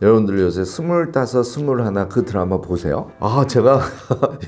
여러분들 요새 25, 21 그 드라마 보세요? 제가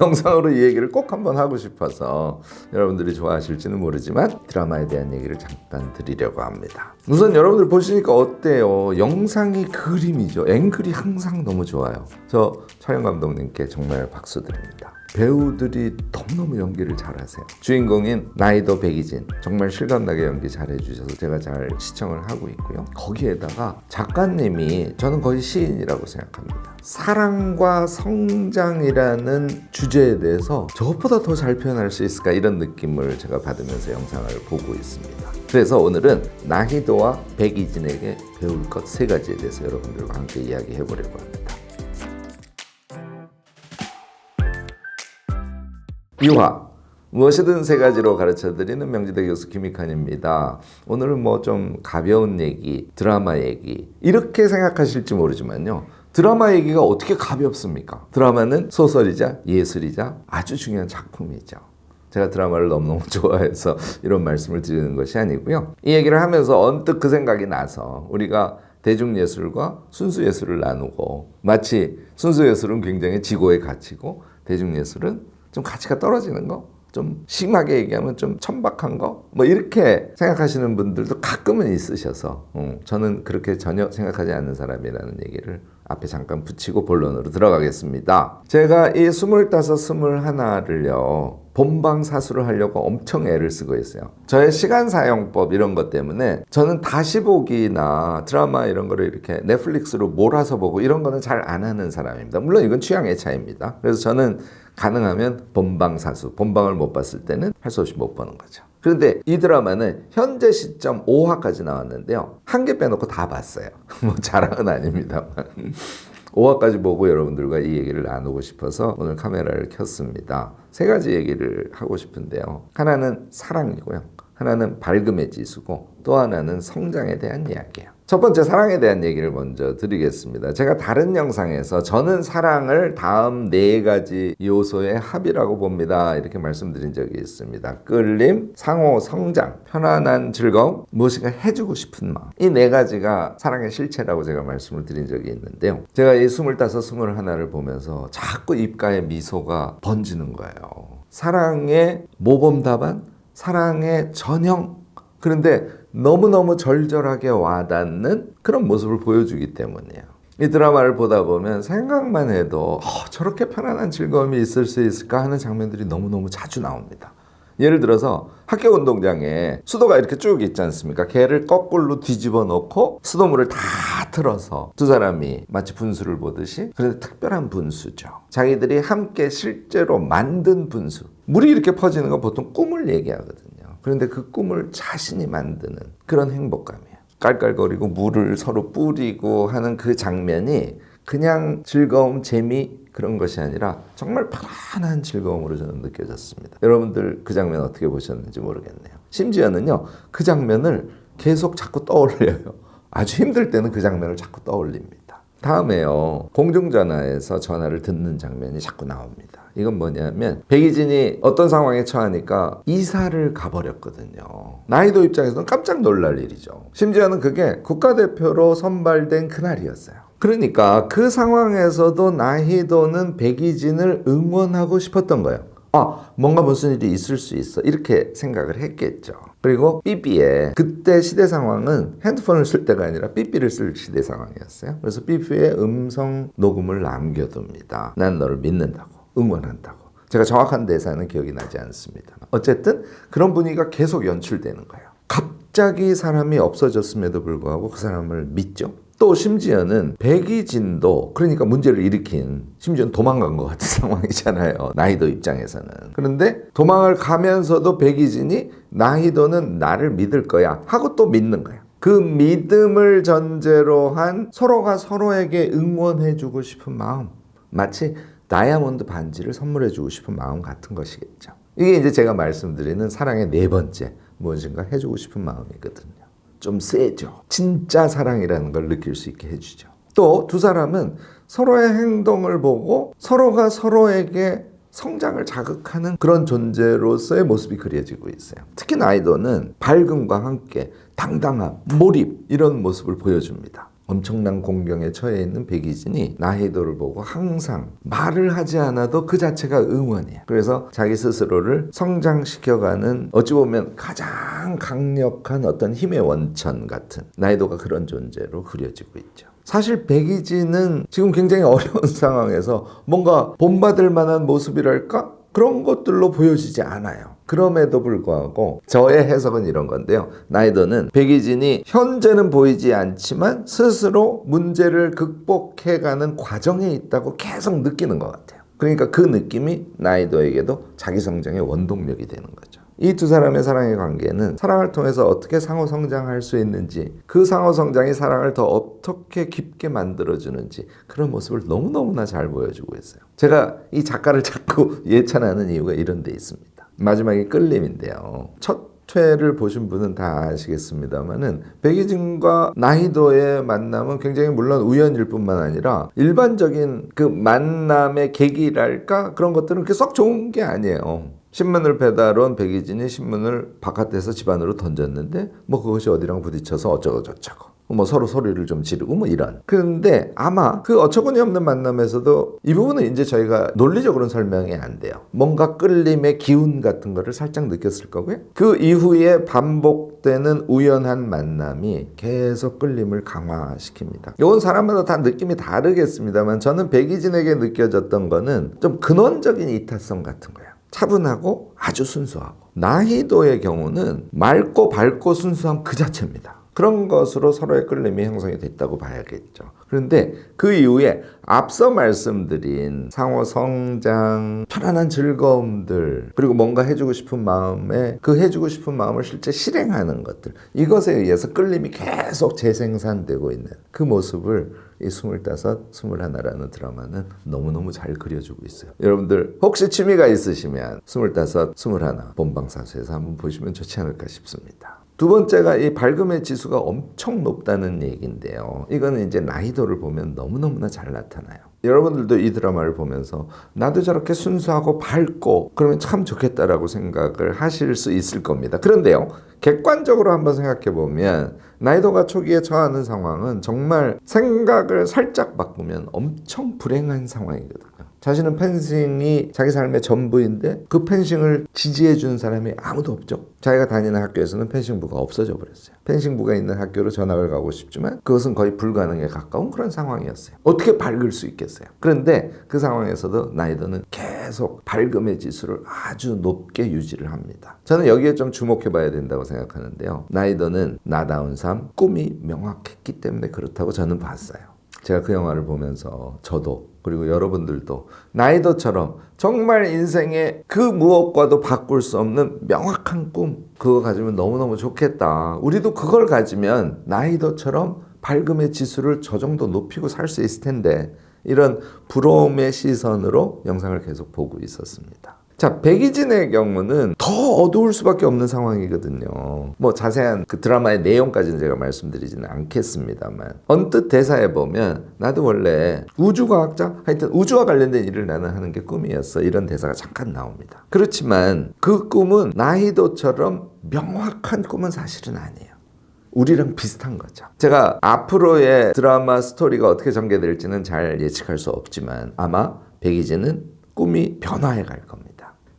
영상으로 이 얘기를 꼭 한번 하고 싶어서 여러분들이 좋아하실지는 모르지만 드라마에 대한 얘기를 잠깐 드리려고 합니다. 우선 여러분들 보시니까 어때요? 영상이 그림이죠. 앵글이 항상 너무 좋아요. 저 촬영 감독님께 정말 박수 드립니다. 배우들이 너무너무 연기를 잘하세요. 주인공인 나이도 백이진 정말 실감나게 연기 잘해주셔서 제가 잘 시청을 하고 있고요. 거기에다가 작가님이 저는 거의 시인이라고 생각합니다. 사랑과 성장이라는 주제에 대해서 저것보다 더 잘 표현할 수 있을까 이런 느낌을 제가 받으면서 영상을 보고 있습니다. 그래서 오늘은 나희도와 백이진에게 배울 것 3가지에 대해서 여러분들과 함께 이야기해 보려고 합니다. 유화, 무엇이든 3가지로 가르쳐드리는 명지대 교수 김익환입니다. 오늘은 좀 가벼운 얘기, 드라마 얘기 이렇게 생각하실지 모르지만요. 드라마 얘기가 어떻게 가볍습니까? 드라마는 소설이자 예술이자 아주 중요한 작품이죠. 제가 드라마를 너무너무 좋아해서 이런 말씀을 드리는 것이 아니고요. 이 얘기를 하면서 언뜻 그 생각이 나서 우리가 대중예술과 순수예술을 나누고 마치 순수예술은 굉장히 지고의 가치고 대중예술은 좀 가치가 떨어지는 거, 좀 심하게 얘기하면 좀 천박한 거, 이렇게 생각하시는 분들도 가끔은 있으셔서 저는 그렇게 전혀 생각하지 않는 사람이라는 얘기를 앞에 잠깐 붙이고 본론으로 들어가겠습니다. 제가 이 25, 21를요 본방사수를 하려고 엄청 애를 쓰고 있어요. 저의 시간 사용법 이런 것 때문에 저는 다시 보기나 드라마 이런 거를 이렇게 넷플릭스로 몰아서 보고 이런 거는 잘 안 하는 사람입니다. 물론 이건 취향의 차이입니다. 그래서 저는 가능하면 본방사수, 본방을 못 봤을 때는 할 수 없이 못 보는 거죠. 그런데 이 드라마는 현재 시점 5화까지 나왔는데요. 한 개 빼놓고 다 봤어요. 자랑은 아닙니다만 5화까지 보고 여러분들과 이 얘기를 나누고 싶어서 오늘 카메라를 켰습니다. 3가지 얘기를 하고 싶은데요. 하나는 사랑이고요. 하나는 밝음의 지수고 또 하나는 성장에 대한 이야기예요. 첫 번째 사랑에 대한 얘기를 먼저 드리겠습니다. 제가 다른 영상에서 저는 사랑을 다음 4가지 요소의 합이라고 봅니다. 이렇게 말씀드린 적이 있습니다. 끌림, 상호, 성장, 편안한 즐거움, 무엇인가 해주고 싶은 마음. 이 4가지가 사랑의 실체라고 제가 말씀을 드린 적이 있는데요. 제가 이 25, 21을 보면서 자꾸 입가에 미소가 번지는 거예요. 사랑의 모범 답안, 사랑의 전형. 그런데 너무너무 절절하게 와닿는 그런 모습을 보여주기 때문이에요. 이 드라마를 보다 보면 생각만 해도 저렇게 편안한 즐거움이 있을 수 있을까 하는 장면들이 너무너무 자주 나옵니다. 예를 들어서 학교 운동장에 수도가 이렇게 쭉 있지 않습니까? 걔를 거꾸로 뒤집어 놓고 수도물을 다 틀어서 두 사람이 마치 분수를 보듯이, 그래서 특별한 분수죠. 자기들이 함께 실제로 만든 분수. 물이 이렇게 퍼지는 건 보통 꿈을 얘기하거든요. 그런데 그 꿈을 자신이 만드는 그런 행복감이에요. 깔깔거리고 물을 서로 뿌리고 하는 그 장면이 그냥 즐거움, 재미 그런 것이 아니라 정말 편안한 즐거움으로 저는 느껴졌습니다. 여러분들 그 장면 어떻게 보셨는지 모르겠네요. 심지어는요, 그 장면을 계속 자꾸 떠올려요. 아주 힘들 때는 그 장면을 자꾸 떠올립니다. 다음에요, 공중전화에서 전화를 듣는 장면이 자꾸 나옵니다. 이건 뭐냐면 백이진이 어떤 상황에 처하니까 이사를 가버렸거든요. 나이도 입장에서는 깜짝 놀랄 일이죠. 심지어는 그게 국가대표로 선발된 그날이었어요. 그러니까 그 상황에서도 나희도는 백이진을 응원하고 싶었던 거예요. 뭔가 무슨 일이 있을 수 있어, 이렇게 생각을 했겠죠. 그리고 삐삐에, 그때 시대 상황은 핸드폰을 쓸 때가 아니라 삐삐를 쓸 시대 상황이었어요. 그래서 삐삐에 음성 녹음을 남겨둡니다. 난 너를 믿는다고, 응원한다고. 제가 정확한 대사는 기억이 나지 않습니다. 어쨌든 그런 분위기가 계속 연출되는 거예요. 갑자기 사람이 없어졌음에도 불구하고 그 사람을 믿죠. 또 심지어는 백이진도, 그러니까 문제를 일으킨, 심지어는 도망간 것 같은 상황이잖아요. 나희도 입장에서는. 그런데 도망을 가면서도 백이진이 나희도는 나를 믿을 거야 하고 또 믿는 거야. 그 믿음을 전제로 한 서로가 서로에게 응원해주고 싶은 마음, 마치 다이아몬드 반지를 선물해주고 싶은 마음 같은 것이겠죠. 이게 이제 제가 말씀드리는 사랑의 4번째, 무엇인가 해주고 싶은 마음이거든요. 좀 세죠. 진짜 사랑이라는 걸 느낄 수 있게 해주죠. 또 두 사람은 서로의 행동을 보고 서로가 서로에게 성장을 자극하는 그런 존재로서의 모습이 그려지고 있어요. 특히 나이도는 밝음과 함께 당당함, 몰입 이런 모습을 보여줍니다. 엄청난 공경에 처해 있는 백이진이 나히도를 보고 항상 말을 하지 않아도 그 자체가 응원이에요. 그래서 자기 스스로를 성장시켜가는 어찌 보면 가장 강력한 어떤 힘의 원천 같은 나히도가 그런 존재로 그려지고 있죠. 사실 백이진은 지금 굉장히 어려운 상황에서 뭔가 본받을 만한 모습이랄까? 그런 것들로 보여지지 않아요. 그럼에도 불구하고 저의 해석은 이런 건데요. 나히도는 백이진이 현재는 보이지 않지만 스스로 문제를 극복해가는 과정에 있다고 계속 느끼는 것 같아요. 그러니까 그 느낌이 나히도에게도 자기 성장의 원동력이 되는 거죠. 이 두 사람의 사랑의 관계는 사랑을 통해서 어떻게 상호 성장할 수 있는지, 그 상호 성장이 사랑을 더 어떻게 깊게 만들어주는지 그런 모습을 너무너무나 잘 보여주고 있어요. 제가 이 작가를 자꾸 예찬하는 이유가 이런 데 있습니다. 마지막에 끌림인데요. 첫 회를 보신 분은 다 아시겠습니다만은 백이진과 나히도의 만남은 굉장히 물론 우연일 뿐만 아니라 일반적인 그 만남의 계기랄까 그런 것들은 그렇게 썩 좋은 게 아니에요. 신문을 배달 온 백이진이 신문을 바깥에서 집 안으로 던졌는데 뭐 그것이 어디랑 부딪혀서 어쩌고 저쩌고 뭐 서로 소리를 좀 지르고 뭐 이런. 그런데 아마 그 어처구니 없는 만남에서도 이 부분은 이제 저희가 논리적으로는 설명이 안 돼요. 뭔가 끌림의 기운 같은 거를 살짝 느꼈을 거고요. 그 이후에 반복되는 우연한 만남이 계속 끌림을 강화시킵니다. 이건 사람마다 다 느낌이 다르겠습니다만 저는 백이진에게 느껴졌던 거는 좀 근원적인 이타성 같은 거예요. 차분하고 아주 순수하고. 나히도의 경우는 맑고 밝고 순수함 그 자체입니다. 그런 것으로 서로의 끌림이 형성이 됐다고 봐야겠죠. 그런데 그 이후에 앞서 말씀드린 상호 성장, 편안한 즐거움들, 그리고 뭔가 해주고 싶은 마음에 그 해주고 싶은 마음을 실제 실행하는 것들, 이것에 의해서 끌림이 계속 재생산되고 있는 그 모습을 이 25, 21라는 드라마는 너무너무 잘 그려주고 있어요. 여러분들 혹시 취미가 있으시면 25, 21 본방사수에서 한번 보시면 좋지 않을까 싶습니다. 두 번째가 이 밝음의 지수가 엄청 높다는 얘기인데요. 이거는 이제 나히도를 보면 너무너무나 잘 나타나요. 여러분들도 이 드라마를 보면서 나도 저렇게 순수하고 밝고 그러면 참 좋겠다라고 생각을 하실 수 있을 겁니다. 그런데요, 객관적으로 한번 생각해 보면 나히도가 초기에 처하는 상황은 정말 생각을 살짝 바꾸면 엄청 불행한 상황이거든요. 자신은 펜싱이 자기 삶의 전부인데 그 펜싱을 지지해 주는 사람이 아무도 없죠. 자기가 다니는 학교에서는 펜싱부가 없어져 버렸어요. 펜싱부가 있는 학교로 전학을 가고 싶지만 그것은 거의 불가능에 가까운 그런 상황이었어요. 어떻게 밝을 수 있겠어요? 그런데 그 상황에서도 나히도는 계속 밝음의 지수를 아주 높게 유지를 합니다. 저는 여기에 좀 주목해 봐야 된다고 생각하는데요. 나히도는 나다운 삶, 꿈이 명확했기 때문에 그렇다고 저는 봤어요. 제가 그 영화를 보면서 저도 그리고 여러분들도 나히도처럼 정말 인생의 그 무엇과도 바꿀 수 없는 명확한 꿈, 그거 가지면 너무너무 좋겠다. 우리도 그걸 가지면 나히도처럼 밝음의 지수를 저 정도 높이고 살 수 있을 텐데, 이런 부러움의 시선으로 영상을 계속 보고 있었습니다. 자, 백이진의 경우는 더 어두울 수밖에 없는 상황이거든요. 뭐 자세한 그 드라마의 내용까지는 제가 말씀드리지는 않겠습니다만 언뜻 대사에 보면 나도 원래 우주과학자? 하여튼 우주와 관련된 일을 나는 하는 게 꿈이었어. 이런 대사가 잠깐 나옵니다. 그렇지만 그 꿈은 나히도처럼 명확한 꿈은 사실은 아니에요. 우리랑 비슷한 거죠. 제가 앞으로의 드라마 스토리가 어떻게 전개될지는 잘 예측할 수 없지만 아마 백이진은 꿈이 변화해 갈 겁니다.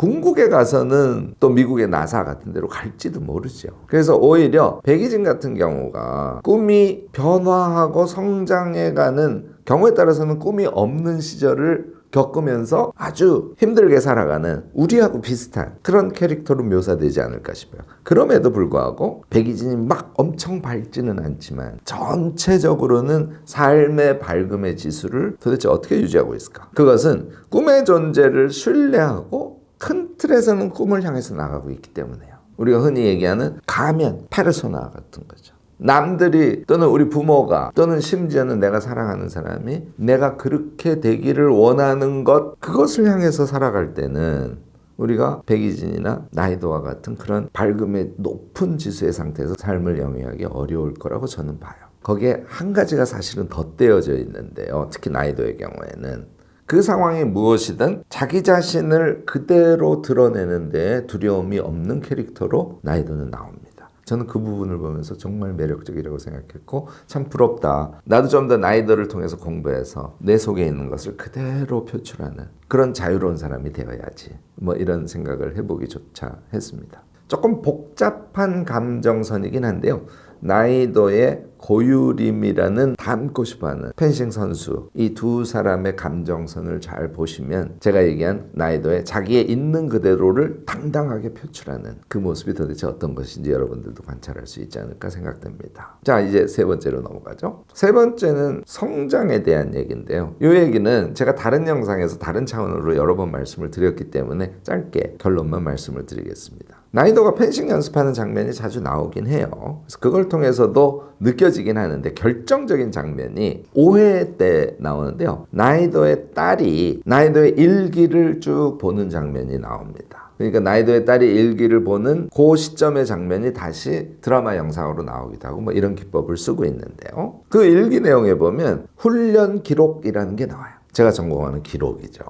궁극에 가서는 또 미국의 나사 같은 데로 갈지도 모르죠. 그래서 오히려 백이진 같은 경우가 꿈이 변화하고 성장해가는 경우에 따라서는 꿈이 없는 시절을 겪으면서 아주 힘들게 살아가는 우리하고 비슷한 그런 캐릭터로 묘사되지 않을까 싶어요. 그럼에도 불구하고 백이진이 막 엄청 밝지는 않지만 전체적으로는 삶의 밝음의 지수를 도대체 어떻게 유지하고 있을까? 그것은 꿈의 존재를 신뢰하고 큰 틀에서는 꿈을 향해서 나가고 있기 때문에요. 우리가 흔히 얘기하는 가면, 페르소나 같은 거죠. 남들이 또는 우리 부모가 또는 심지어는 내가 사랑하는 사람이 내가 그렇게 되기를 원하는 것, 그것을 향해서 살아갈 때는 우리가 백이진이나 나히도와 같은 그런 밝음의 높은 지수의 상태에서 삶을 영위하기 어려울 거라고 저는 봐요. 거기에 한 가지가 사실은 덧대어져 있는데요. 특히 나히도의 경우에는 그 상황이 무엇이든 자기 자신을 그대로 드러내는 데 두려움이 없는 캐릭터로 나히도는 나옵니다. 저는 그 부분을 보면서 정말 매력적이라고 생각했고 참 부럽다. 나도 좀 더 나이더를 통해서 공부해서 내 속에 있는 것을 그대로 표출하는 그런 자유로운 사람이 되어야지. 뭐 이런 생각을 해보기조차 했습니다. 조금 복잡한 감정선이긴 한데요. 나이도의 고유림이라는 닮고 싶어하는 펜싱 선수 이 두 사람의 감정선을 잘 보시면 제가 얘기한 나이도의 자기의 있는 그대로를 당당하게 표출하는 그 모습이 도대체 어떤 것인지 여러분들도 관찰할 수 있지 않을까 생각됩니다. 자, 이제 세 번째로 넘어가죠. 세 번째는 성장에 대한 얘기인데요. 이 얘기는 제가 다른 영상에서 다른 차원으로 여러 번 말씀을 드렸기 때문에 짧게 결론만 말씀을 드리겠습니다. 나이도가 펜싱 연습하는 장면이 자주 나오긴 해요. 그래서 그걸 통해서도 느껴지긴 하는데 결정적인 장면이 5회 때 나오는데요. 나이도의 딸이 나이도의 일기를 쭉 보는 장면이 나옵니다. 그러니까 나이도의 딸이 일기를 보는 그 시점의 장면이 다시 드라마 영상으로 나오기도 하고 뭐 이런 기법을 쓰고 있는데요. 그 일기 내용에 보면 훈련 기록이라는 게 나와요. 제가 전공하는 기록이죠.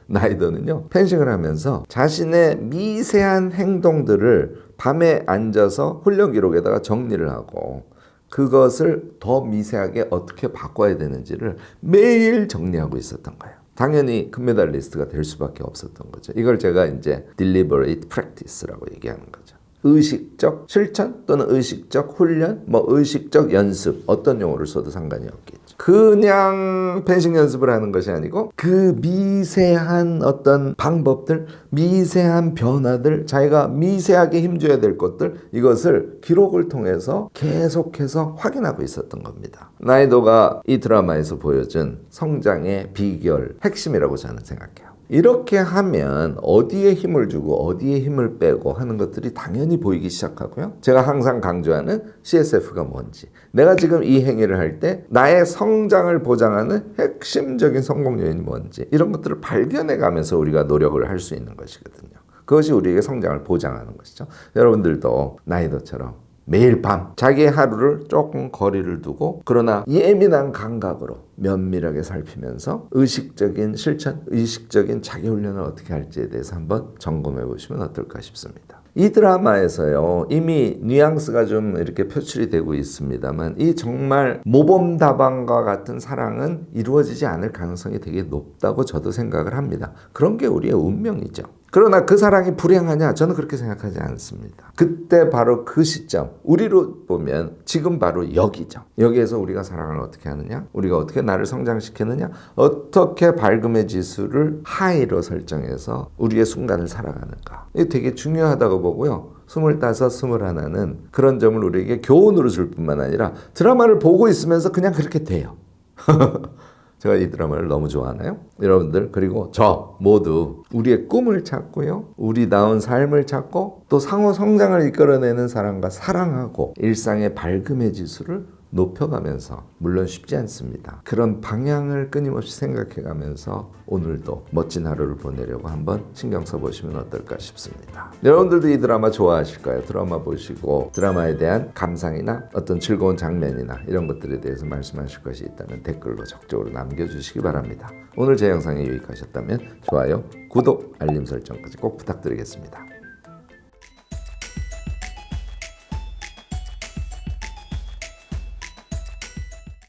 나이도는요, 펜싱을 하면서 자신의 미세한 행동들을 밤에 앉아서 훈련 기록에다가 정리를 하고 그것을 더 미세하게 어떻게 바꿔야 되는지를 매일 정리하고 있었던 거예요. 당연히 금메달리스트가 될 수밖에 없었던 거죠. 이걸 제가 이제 deliberate practice라고 얘기하는 거죠. 의식적 실천 또는 의식적 훈련, 뭐 의식적 연습 어떤 용어를 써도 상관이 없겠죠. 그냥 펜싱 연습을 하는 것이 아니고 그 미세한 어떤 방법들, 미세한 변화들, 자기가 미세하게 힘줘야 될 것들 이것을 기록을 통해서 계속해서 확인하고 있었던 겁니다. 나이도가 이 드라마에서 보여준 성장의 비결, 핵심이라고 저는 생각해요. 이렇게 하면 어디에 힘을 주고 어디에 힘을 빼고 하는 것들이 당연히 보이기 시작하고요. 제가 항상 강조하는 CSF가 뭔지, 내가 지금 이 행위를 할 때 나의 성장을 보장하는 핵심적인 성공 요인이 뭔지 이런 것들을 발견해 가면서 우리가 노력을 할 수 있는 것이거든요. 그것이 우리에게 성장을 보장하는 것이죠. 여러분들도 나이도처럼 매일 밤 자기의 하루를 조금 거리를 두고 그러나 예민한 감각으로 면밀하게 살피면서 의식적인 실천, 의식적인 자기 훈련을 어떻게 할지에 대해서 한번 점검해 보시면 어떨까 싶습니다. 이 드라마에서요, 이미 뉘앙스가 좀 이렇게 표출이 되고 있습니다만 이 정말 모범답안과 같은 사랑은 이루어지지 않을 가능성이 되게 높다고 저도 생각을 합니다. 그런 게 우리의 운명이죠. 그러나 그 사랑이 불행하냐? 저는 그렇게 생각하지 않습니다. 그때 바로 그 시점, 우리로 보면 지금 바로 여기죠. 여기에서 우리가 사랑을 어떻게 하느냐? 우리가 어떻게 나를 성장시키느냐? 어떻게 밝음의 지수를 하이로 설정해서 우리의 순간을 살아가는가? 이게 되게 중요하다고 보고요. 25, 21는 그런 점을 우리에게 교훈으로 줄 뿐만 아니라 드라마를 보고 있으면서 그냥 그렇게 돼요. 제가 이 드라마를 너무 좋아하나요? 여러분들 그리고 저 모두 우리의 꿈을 찾고요. 우리다운 삶을 찾고 또 상호 성장을 이끌어내는 사람과 사랑하고 일상의 밝음의 지수를 높여가면서 물론 쉽지 않습니다. 그런 방향을 끊임없이 생각해가면서 오늘도 멋진 하루를 보내려고 한번 신경 써보시면 어떨까 싶습니다. 여러분들도 이 드라마 좋아하실까요? 드라마 보시고 드라마에 대한 감상이나 어떤 즐거운 장면이나 이런 것들에 대해서 말씀하실 것이 있다면 댓글로 적극적으로 남겨주시기 바랍니다. 오늘 제 영상이 유익하셨다면 좋아요, 구독, 알림 설정까지 꼭 부탁드리겠습니다.